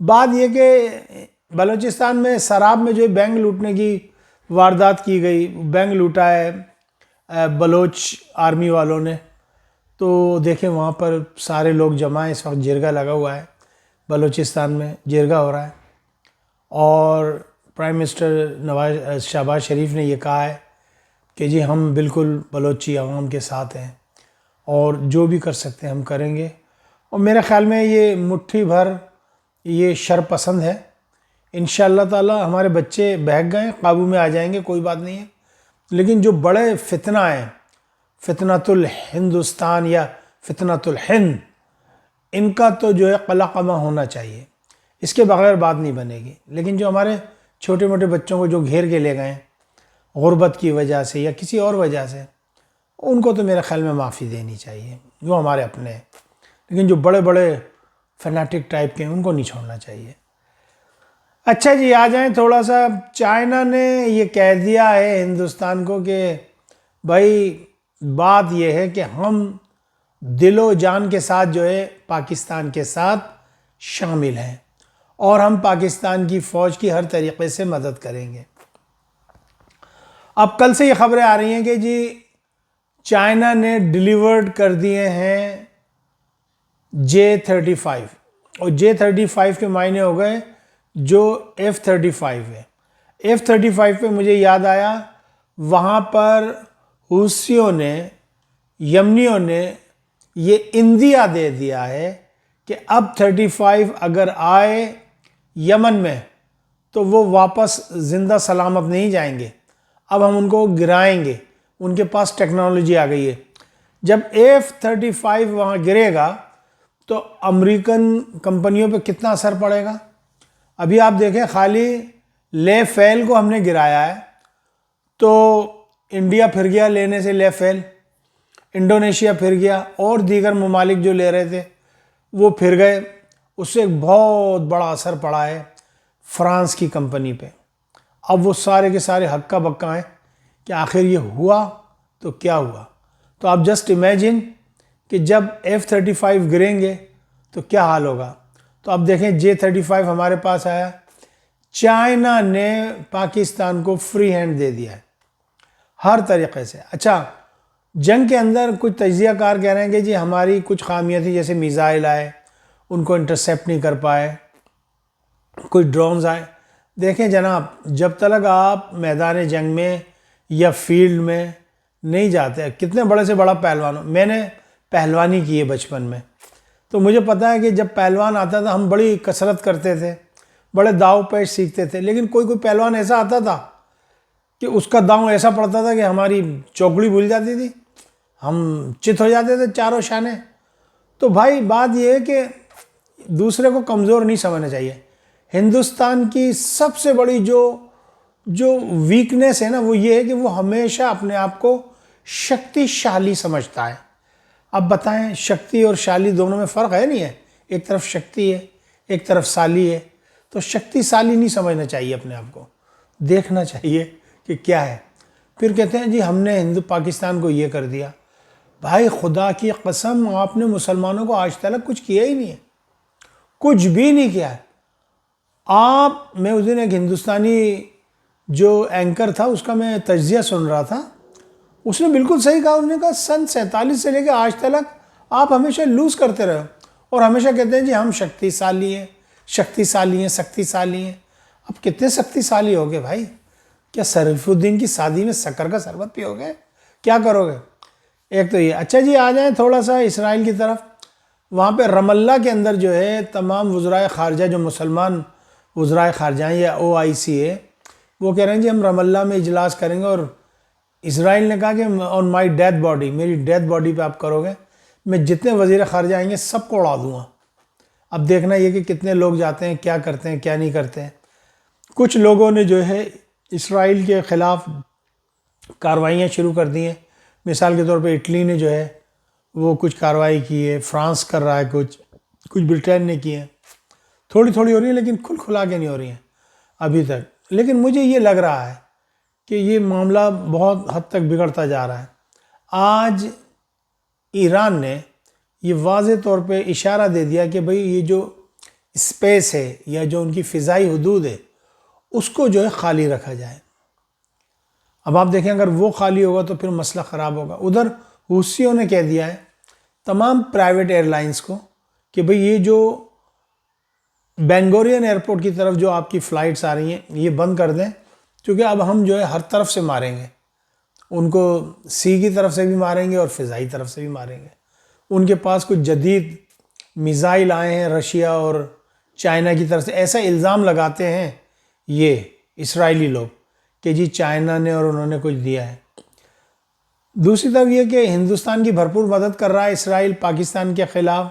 بات یہ کہ بلوچستان میں سراب میں جو بینک لوٹنے کی واردات کی گئی، بینک لوٹا ہے بلوچ آرمی والوں نے، تو دیکھیں وہاں پر سارے لوگ جمع ہیں، اس وقت جرگہ لگا ہوا ہے بلوچستان میں، جرگہ ہو رہا ہے، اور پرائم منسٹر شہباز شریف نے یہ کہا ہے کہ جی ہم بالکل بلوچی عوام کے ساتھ ہیں اور جو بھی کر سکتے ہیں ہم کریں گے، اور میرے خیال میں یہ مٹھی بھر یہ شر پسند ہے۔ انشاءاللہ تعالی ہمارے بچے بہک گئے، قابو میں آ جائیں گے، کوئی بات نہیں ہے، لیکن جو بڑے فتنہ ہیں، فتنۃ الہندوستان یا فتنۃ الہند، ان کا تو جو ہے قلقمہ ہونا چاہیے، اس کے بغیر بات نہیں بنے گی۔ لیکن جو ہمارے چھوٹے موٹے بچوں کو جو گھیر کے لے گئے ہیں غربت کی وجہ سے یا کسی اور وجہ سے، ان کو تو میرے خیال میں معافی دینی چاہیے، جو ہمارے اپنے ہیں، لیکن جو بڑے بڑے فنیٹک ٹائپ کے ہیں ان کو نہیں چھوڑنا چاہیے۔ اچھا جی، آ جائیں تھوڑا سا، چائنا نے یہ کہہ دیا ہے ہندوستان کو کہ بھائی بات یہ ہے کہ ہم دل و جان کے ساتھ جو ہے پاکستان کے ساتھ شامل ہیں اور ہم پاکستان کی فوج کی ہر طریقے سے مدد کریں گے۔ اب کل سے یہ خبریں آ رہی ہیں کہ جی چائنا نے ڈیلیورڈ کر دیے ہیں J-35، اور J-35 کے معنی ہو گئے جو F-35 ہے۔ F-35 پہ مجھے یاد آیا، وہاں پر حوثیوں نے، یمنیوں نے یہ اندیا دے دیا ہے کہ اب 35 اگر آئے یمن میں تو وہ واپس زندہ سلامت نہیں جائیں گے، اب ہم ان کو گرائیں گے، ان کے پاس ٹیکنالوجی آ گئی ہے۔ جب F-35 وہاں گرے گا تو امریکن کمپنیوں پہ کتنا اثر پڑے گا؟ ابھی آپ دیکھیں، خالی لے فیل کو ہم نے گرایا ہے تو انڈیا پھر گیا لینے سے لے فیل، انڈونیشیا پھر گیا، اور دیگر ممالک جو لے رہے تھے وہ پھر گئے۔ اس سے ایک بہت بڑا اثر پڑا ہے فرانس کی کمپنی پہ۔ اب وہ سارے کے سارے ہکا بکا ہیں کہ آخر یہ ہوا تو کیا ہوا۔ تو آپ جسٹ امیجن کہ جب F-35 گریں گے تو کیا حال ہوگا۔ تو اب دیکھیں J-35 ہمارے پاس آیا، چائنا نے پاکستان کو فری ہینڈ دے دیا ہے ہر طریقے سے۔ اچھا، جنگ کے اندر کچھ تجزیہ کار کہہ رہے ہیں کہ جی ہماری کچھ خامیاں تھیں، جیسے میزائل آئے ان کو انٹرسیپٹ نہیں کر پائے، کچھ ڈرونز آئے۔ دیکھیں جناب، جب تک آپ میدان جنگ میں یا فیلڈ میں نہیں جاتے، کتنے بڑے سے بڑا پہلوان ہو، میں نے پہلوانی کی ہے بچپن میں، تو مجھے پتا ہے کہ جب پہلوان آتا تھا ہم بڑی کسرت کرتے تھے، بڑے داؤ پیش سیکھتے تھے، لیکن کوئی پہلوان ایسا آتا تھا کہ اس کا داؤں ایسا پڑتا تھا کہ ہماری چوکڑی بھول جاتی تھی، ہم چت ہو جاتے تھے چاروں شانے۔ تو بھائی بات یہ ہے کہ دوسرے کو کمزور نہیں سمجھنا چاہیے۔ ہندوستان کی سب سے بڑی جو ویکنیس ہے نا، وہ یہ ہے کہ وہ ہمیشہ اپنے آپ کو شکتی شالی سمجھتا ہے۔ اب بتائیں، شکتی اور شالی دونوں میں فرق ہے نہیں ہے؟ ایک طرف شکتی ہے، ایک طرف سالی ہے، تو شکتی سالی نہیں سمجھنا چاہیے، اپنے آپ کو دیکھنا چاہیے کہ کیا ہے۔ پھر کہتے ہیں جی ہم نے پاکستان کو یہ کر دیا۔ بھائی خدا کی قسم، آپ نے مسلمانوں کو آج تک کچھ کیا ہی نہیں ہے، کچھ بھی نہیں کیا ہے۔ میں اس دن ایک ہندوستانی جو اینکر تھا اس کا میں تجزیہ سن رہا تھا، اس نے بالکل صحیح کہا۔ انہوں نے کہا سن 47 سے لے کے آج تک آپ ہمیشہ لوز کرتے رہے اور ہمیشہ کہتے ہیں جی ہم شکتی سالی ہیں، شکتی سالی ہیں، سکتی سالی ہیں۔ اب کتنے سکتی سالی ہو گئے بھائی؟ کیا شریف الدین کی شادی میں شکر کا شربت پیو گے؟ کیا کرو گے؟ ایک تو یہ۔ اچھا جی، آ جائیں تھوڑا سا اسرائیل کی طرف۔ وہاں پہ رام اللہ کے اندر جو ہے تمام وزرائے خارجہ، جو مسلمان وزرائے خارجہ ہیں یا OIC ہے، وہ کہہ رہے ہیں جی ہم رام اللہ میں اجلاس کریں گے، اور اسرائیل نے کہا کہ آن مائی ڈیتھ باڈی، میری ڈیتھ باڈی پہ آپ کرو گے، میں جتنے وزیر خارجہ آئیں گے سب کو اڑا دوں گا۔ اب دیکھنا یہ کہ کتنے لوگ جاتے ہیں، کیا کرتے ہیں، کیا نہیں کرتے ہیں۔ کچھ لوگوں نے جو ہے اسرائیل کے خلاف کاروائیاں شروع کر دی ہیں۔ مثال کے طور پہ اٹلی نے جو ہے وہ کچھ کارروائی کی ہے، فرانس کر رہا ہے، کچھ برٹین نے کی ہے، تھوڑی تھوڑی ہو رہی ہیں لیکن کھلا کے نہیں ہو رہی ہیں ابھی تک۔ لیکن مجھے یہ لگ رہا ہے کہ یہ معاملہ بہت حد تک بگڑتا جا رہا ہے۔ آج ایران نے یہ واضح طور پہ اشارہ دے دیا کہ بھئی یہ جو اسپیس ہے یا جو ان کی فضائی حدود ہے اس کو جو ہے خالی رکھا جائے۔ اب آپ دیکھیں اگر وہ خالی ہوگا تو پھر مسئلہ خراب ہوگا۔ ادھر حوثیوں نے کہہ دیا ہے تمام پرائیویٹ ایئر لائنز کو کہ بھئی یہ جو بینگورین ایئرپورٹ کی طرف جو آپ کی فلائٹس آ رہی ہیں یہ بند کر دیں، کیونکہ اب ہم جو ہے ہر طرف سے ماریں گے، ان کو سی کی طرف سے بھی ماریں گے اور فضائی طرف سے بھی ماریں گے۔ ان کے پاس کچھ جدید میزائل آئے ہیں رشیا اور چائنا کی طرف سے، ایسا الزام لگاتے ہیں یہ اسرائیلی لوگ کہ جی چائنا نے اور انہوں نے کچھ دیا ہے۔ دوسری طرف یہ کہ ہندوستان کی بھرپور مدد کر رہا ہے اسرائیل پاکستان کے خلاف،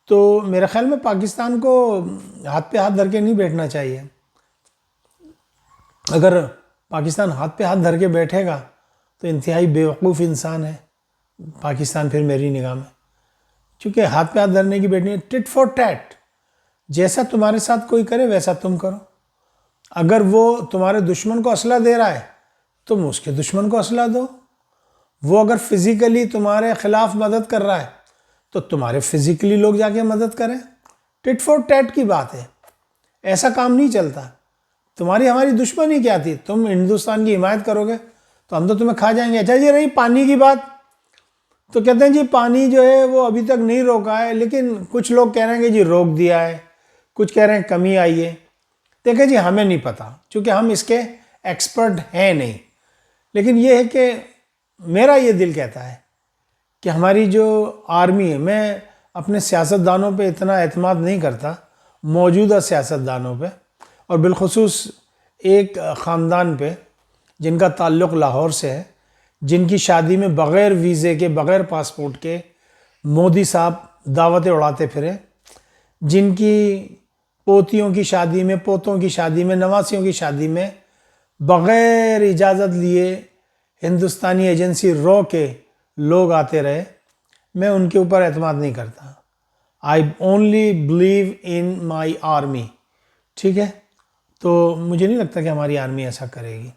تو میرے خیال میں پاکستان کو ہاتھ پہ ہاتھ دھر کے نہیں بیٹھنا چاہیے۔ اگر پاکستان ہاتھ پہ ہاتھ دھر کے بیٹھے گا تو انتہائی بیوقوف انسان ہے پاکستان پھر میری نگاہ میں، چونکہ ہاتھ پہ ہاتھ دھرنے کی بیٹھنی ہے ٹٹ فور ٹیٹ، جیسا تمہارے ساتھ کوئی کرے ویسا تم کرو۔ اگر وہ تمہارے دشمن کو اسلحہ دے رہا ہے تم اس کے دشمن کو اسلحہ دو، وہ اگر فزیکلی تمہارے خلاف مدد کر رہا ہے تو تمہارے فزیکلی لوگ جا کے مدد کریں۔ ٹٹ فور ٹیٹ کی بات ہے، ایسا کام نہیں چلتا۔ تمہاری ہماری دشمنی کیا تھی؟ تم ہندوستان کی حمایت کرو گے تو ہم تو تمہیں کھا جائیں گے۔ اچھا جی رہی پانی کی بات، تو کہتے ہیں جی پانی جو ہے وہ ابھی تک نہیں روکا ہے، لیکن کچھ لوگ کہہ رہے ہیں کہ جی روک دیا ہے، کچھ کہہ رہے ہیں کمی آئی ہے۔ دیکھیں جی ہمیں نہیں پتا چونکہ ہم اس کے ایکسپرٹ ہیں نہیں، لیکن یہ ہے کہ میرا یہ دل کہتا ہے کہ ہماری جو آرمی ہے، میں اپنے سیاستدانوں پہ اتنا اعتماد نہیں کرتا، موجودہ سیاستدانوں پہ، اور بالخصوص ایک خاندان پہ جن کا تعلق لاہور سے ہے، جن کی شادی میں بغیر ویزے کے بغیر پاسپورٹ کے مودی صاحب دعوتیں اڑاتے پھرے، جن کی پوتیوں کی شادی میں، پوتوں کی شادی میں، نواسیوں کی شادی میں بغیر اجازت لیے ہندوستانی ایجنسی رو کے لوگ آتے رہے۔ میں ان کے اوپر اعتماد نہیں کرتا۔ I only believe in my army, ٹھیک ہے؟ تو مجھے نہیں لگتا کہ ہماری آرمی ایسا کرے گی،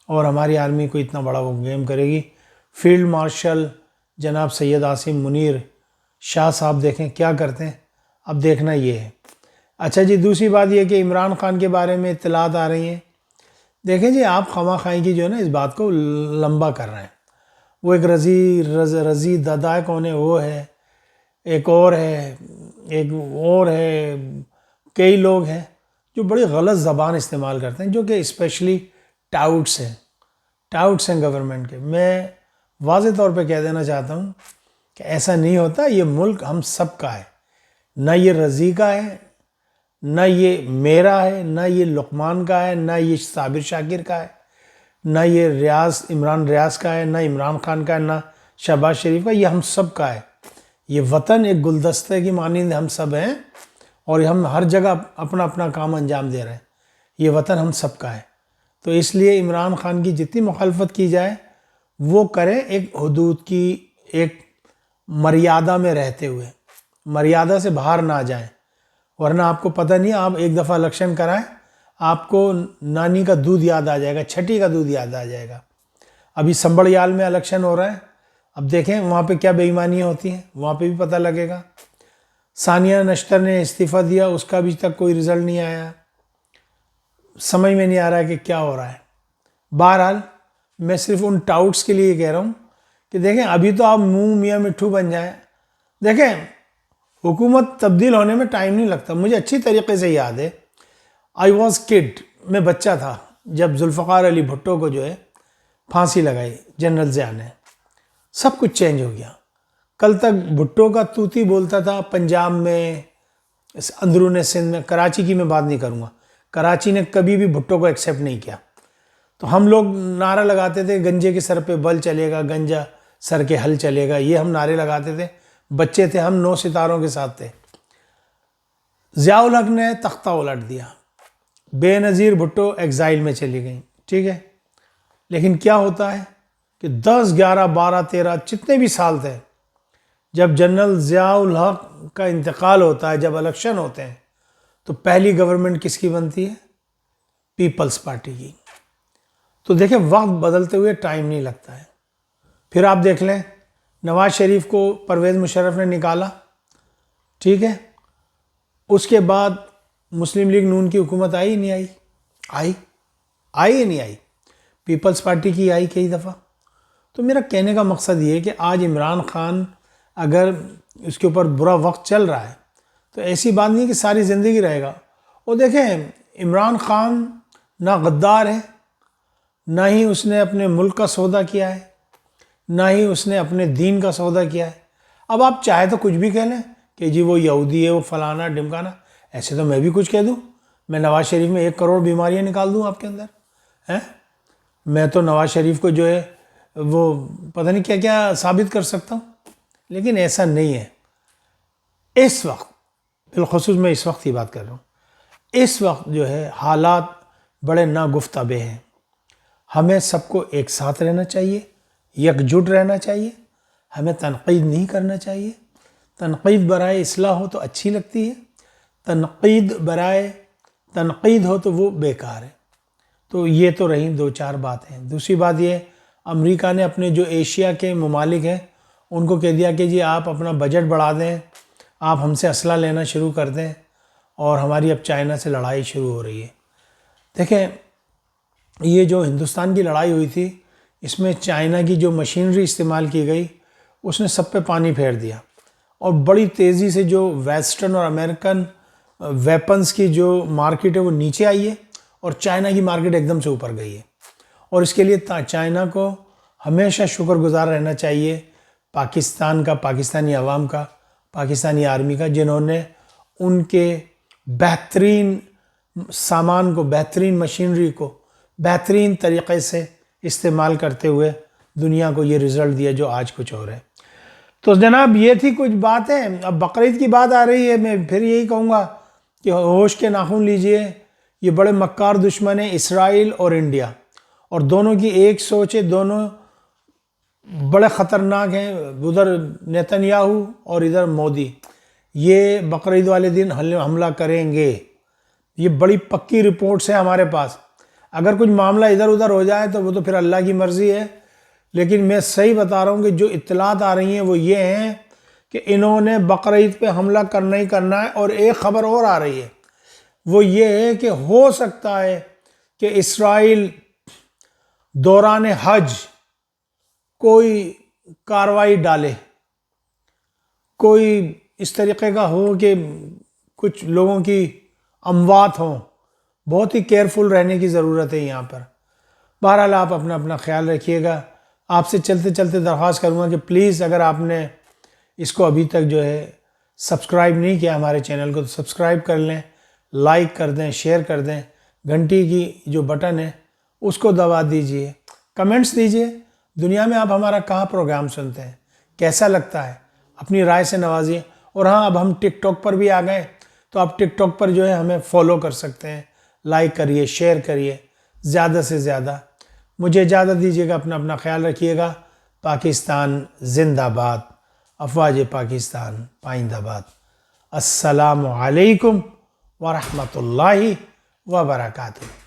اور ہماری آرمی کو اتنا بڑا وہ گیم کرے گی۔ فیلڈ مارشل جناب سید عاصم منیر شاہ صاحب دیکھیں کیا کرتے ہیں، اب دیکھنا یہ ہے۔ اچھا جی دوسری بات یہ کہ عمران خان کے بارے میں اطلاعات آ رہی ہیں۔ دیکھیں جی آپ خواہ خواہی کی جو ہے نا اس بات کو لمبا کر رہے ہیں۔ وہ ایک رضی دادا کون ہے، وہ ہے، ایک اور ہے، کئی لوگ ہیں جو بڑی غلط زبان استعمال کرتے ہیں، جو کہ اسپیشلی ٹاؤٹس ہیں گورنمنٹ کے۔ میں واضح طور پہ کہہ دینا چاہتا ہوں کہ ایسا نہیں ہوتا، یہ ملک ہم سب کا ہے، نہ یہ رضی کا ہے، نہ یہ میرا ہے، نہ یہ لقمان کا ہے، نہ یہ صابر شاکر کا ہے، نہ یہ عمران ریاض کا ہے، نہ عمران خان کا ہے، نہ شہباز شریف کا، یہ ہم سب کا ہے۔ یہ وطن ایک گلدستے کی مانند ہم سب ہیں، اور ہم ہر جگہ اپنا اپنا کام انجام دے رہے ہیں۔ یہ وطن ہم سب کا ہے، تو اس لیے عمران خان کی جتنی مخالفت کی جائے وہ کریں ایک حدود کی، ایک مریادہ میں رہتے ہوئے، مریادہ سے باہر نہ جائیں، ورنہ آپ کو پتہ نہیں، آپ ایک دفعہ الیکشن کرائیں آپ کو نانی کا دودھ یاد آ جائے گا، چھٹی کا دودھ یاد آ جائے گا۔ ابھی سنبڑیال میں الیکشن ہو رہا ہے، اب دیکھیں وہاں پہ کیا بے ایمانیاں ہوتی ہیں، وہاں پہ بھی پتہ لگے گا۔ ثانیہ نشتر نے استعفیٰ دیا، اس کا ابھی تک کوئی رزلٹ نہیں آیا، سمجھ میں نہیں آ رہا ہے کہ کیا ہو رہا ہے۔ بہرحال میں صرف ان ٹاؤٹس کے لیے کہہ رہا ہوں کہ دیکھیں ابھی تو آپ منہ میاں مٹھو بن جائیں۔ دیکھیں حکومت تبدیل ہونے میں ٹائم نہیں لگتا۔ مجھے اچھی طریقے سے یاد ہے، آئی واز کڈ، میں بچہ تھا جب ذوالفقار علی بھٹو کو جو ہے پھانسی لگائی جنرل ضیاء نے، سب کچھ چینج ہو گیا۔ کل تک بھٹو کا توتی بولتا تھا پنجاب میں، اندرون سندھ میں، کراچی کی میں بات نہیں کروں گا، کراچی نے کبھی بھی بھٹو کو ایکسیپٹ نہیں کیا۔ تو ہم لوگ نعرہ لگاتے تھے گنجے کے سر پہ بل چلے گا، گنجا سر کے حل چلے گا، یہ ہم نعرے لگاتے تھے، بچے تھے ہم، 9 ستاروں کے ساتھ تھے۔ ضیاء الحق نے تختہ الٹ دیا، بے نظیر بھٹو ایگزائل میں چلی گئیں، ٹھیک ہے؟ لیکن کیا ہوتا ہے کہ 10 11 12 13 جتنے بھی سال تھے، جب جنرل ضیاء الحق کا انتقال ہوتا ہے، جب الیکشن ہوتے ہیں، تو پہلی گورنمنٹ کس کی بنتی ہے؟ پیپلز پارٹی کی۔ تو دیکھیں وقت بدلتے ہوئے ٹائم نہیں لگتا ہے۔ پھر آپ دیکھ لیں نواز شریف کو پرویز مشرف نے نکالا، ٹھیک ہے؟ اس کے بعد مسلم لیگ نون کی حکومت آئی نہیں آئی؟ آئی نہیں آئی؟ پیپلز پارٹی کی آئی کئی دفعہ. تو میرا کہنے کا مقصد یہ ہے کہ آج عمران خان اگر اس کے اوپر برا وقت چل رہا ہے تو ایسی بات نہیں کہ ساری زندگی رہے گا. اور دیکھیں عمران خان نہ غدار ہے، نہ ہی اس نے اپنے ملک کا سودا کیا ہے، نہ ہی اس نے اپنے دین کا سودا کیا ہے. اب آپ چاہے تو کچھ بھی کہہ لیں کہ جی وہ یہودی ہے، وہ فلانا ڈمکانا. ایسے تو میں بھی کچھ کہہ دوں، میں نواز شریف میں 1 کروڑ بیماریاں نکال دوں آپ کے اندر ہیں. میں تو نواز شریف کو جو ہے وہ پتہ نہیں کیا کیا ثابت کر سکتا ہوں. لیکن ایسا نہیں ہے. اس وقت بالخصوص میں اس وقت کی بات کر رہا ہوں، اس وقت جو ہے حالات بڑے ناگفتابے ہیں. ہمیں سب کو ایک ساتھ رہنا چاہیے، یکجٹ رہنا چاہیے. ہمیں تنقید نہیں کرنا چاہیے. تنقید برائے اصلاح ہو تو اچھی لگتی ہے، تنقید برائے تنقید ہو تو وہ بیکار ہے. تو یہ تو رہی 2-4 باتیں. دوسری بات یہ، امریکہ نے اپنے جو ایشیا کے ممالک ہیں ان کو کہہ دیا کہ جی آپ اپنا بجٹ بڑھا دیں، آپ ہم سے اسلحہ لینا شروع کر دیں، اور ہماری اب چائنا سے لڑائی شروع ہو رہی ہے. دیکھیں یہ جو ہندوستان کی لڑائی ہوئی تھی، اس میں چائنا کی جو مشینری استعمال کی گئی اس نے سب پہ پانی پھیر دیا، اور بڑی تیزی سے جو ویسٹرن اور امریکن ویپنز کی جو مارکیٹ ہے وہ نیچے آئی ہے، اور چائنا کی مارکیٹ ایک دم سے اوپر گئی ہے. اور اس کے لیے چائنا کو ہمیشہ شکر گزار رہنا چاہیے، پاکستان کا، پاکستانی عوام کا، پاکستانی آرمی کا، جنہوں نے ان کے بہترین سامان کو، بہترین مشینری کو بہترین طریقے سے استعمال کرتے ہوئے دنیا کو یہ رزلٹ دیا جو آج کچھ اور ہے. تو جناب یہ تھی کچھ باتیں. اب بقرعید کی بات آ رہی ہے، میں پھر یہی کہوں گا کہ ہوش کے ناخن لیجئے. یہ بڑے مکار دشمن ہیں اسرائیل اور انڈیا، اور دونوں کی ایک سوچ ہے، دونوں بڑے خطرناک ہیں. ادھر نیتنیاہو اور ادھر مودی. یہ بقرعید والے دن حملہ کریں گے. یہ بڑی پکی رپورٹس ہیں ہمارے پاس. اگر کچھ معاملہ ادھر ادھر ہو جائے تو وہ تو پھر اللہ کی مرضی ہے، لیکن میں صحیح بتا رہا ہوں کہ جو اطلاعات آ رہی ہیں وہ یہ ہیں کہ انہوں نے بقرعید پہ حملہ کرنا ہی کرنا ہے. اور ایک خبر اور آ رہی ہے، وہ یہ ہے کہ ہو سکتا ہے کہ اسرائیل دوران حج کوئی کاروائی ڈالے، کوئی اس طریقے کا ہو کہ کچھ لوگوں کی اموات ہوں. بہت ہی کیئرفل رہنے کی ضرورت ہے یہاں پر. بہرحال آپ اپنا خیال رکھیے گا. آپ سے چلتے چلتے درخواست کروں گا کہ پلیز اگر آپ نے اس کو ابھی تک جو ہے سبسکرائب نہیں کیا ہمارے چینل کو، تو سبسکرائب کر لیں، لائک کر دیں، شیئر کر دیں. گھنٹی کی جو بٹن ہے اس کو دبا دیجئے. کمنٹس دیجئے، دنیا میں آپ ہمارا کہاں پروگرام سنتے ہیں، کیسا لگتا ہے، اپنی رائے سے نوازیے. اور ہاں اب ہم ٹک ٹاک پر بھی آ گئے، تو آپ ٹک ٹاک پر جو ہے ہمیں فالو کر سکتے ہیں. لائک کریے، شیئر کریے زیادہ سے زیادہ. مجھے اجازت دیجیے گا. اپنا خیال رکھیے گا. پاکستان زندہ باد. افواج پاکستان پائندہ باد. السلام علیکم ورحمۃ اللہ وبرکاتہ.